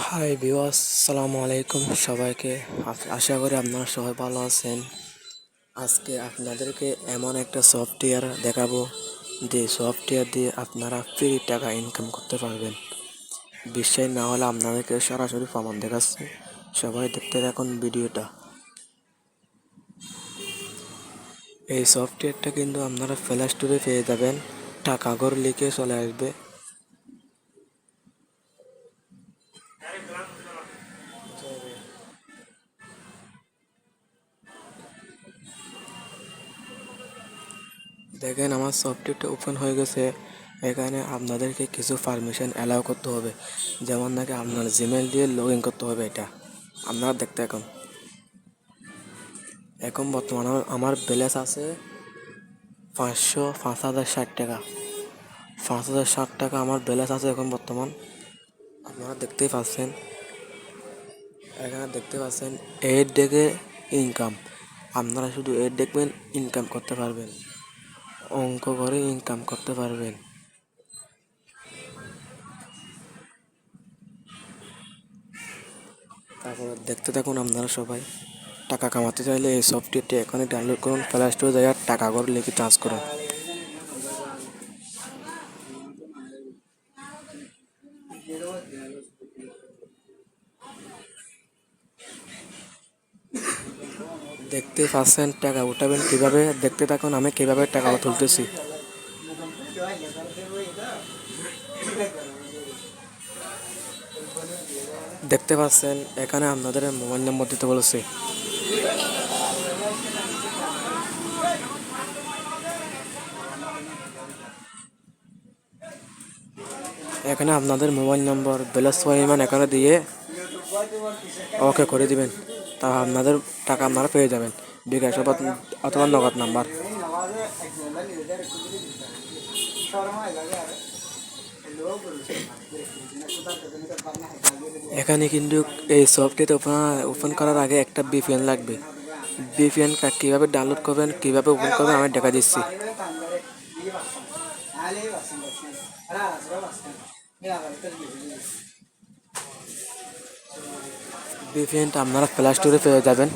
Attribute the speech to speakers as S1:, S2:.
S1: Hi viewers, আসসালামু আলাইকুম সবাইকে। আশা করি আপনারা সবাই ভালো আছেন। আজকে আপনাদেরকে এমন একটা সফটওয়্যার দেখাবো যে সফটওয়্যার দিয়ে আপনারা ফ্রি টাকা ইনকাম করতে পারবেন। বিশ্বাস না হলে আপনাদেরকে সরাসরি প্রমাণ দেখাচ্ছি, সবাই দেখতে থাকুন ভিডিওটা। এই সফটওয়্যারটা কিন্তু আপনারা প্লে স্টোরে পেয়ে যাবেন, টাকাঘর লিখে চলে আসবে। দেখেন আমার সফটওয়্যারটা ওপেন হয়ে গেছে। এখানে আপনাদেরকে কিছু পারমিশন অ্যালাউ করতে হবে, যেমন নাকি আপনার জিমেল দিয়ে লগ ইন করতে হবে। এটা আপনারা দেখতে এখন এখন বর্তমানে আমার ব্যালেন্স আছে 5,060 টাকা। 5,060 টাকা আমার ব্যালেন্স আছে এখন বর্তমান। আপনারা দেখতেই পাচ্ছেন, এখানে দেখতে পাচ্ছেন এড দেখে ইনকাম। আপনারা শুধু এড দেখবেন, ইনকাম করতে পারবেন, অঙ্ক করে ইনকাম করতে পারবেন। তারপর দেখতে থাকুন আপনারা সবাই। টাকা কামাতে চাইলে এই সফটওয়্যারটি এখনই ডাউনলোড করুন, প্লে স্টোরে যাই টাকা করে লিখে চার্জ করুন। দেখতে পাচ্ছেন টাকা উঠাবেন কিভাবে, দেখতে থাকুন আমি কিভাবে টাকা তুলতেছি। দেখতে পাচ্ছেন এখানে আপনাদের মোবাইল নম্বর দিতে বলেছে। এখানে আপনাদের মোবাইল নম্বর ব্যালেন্স পরিমাণ এখানে দিয়ে ওকে করে দিবেন, তা আপনাদের টাকা আপনারা পেয়ে যাবেন। বিকাশ অথবা নগদ নাম্বার। এখানে কিন্তু এই সফটওয়্যার ওপেন করার আগে একটা VPN লাগবে। VPN কীভাবে ডাউনলোড করবেন, কীভাবে ওপেন করবেন আমি দেখা দিচ্ছি। VPNটা আপনারা প্লে স্টোরে পেয়ে যাবেন।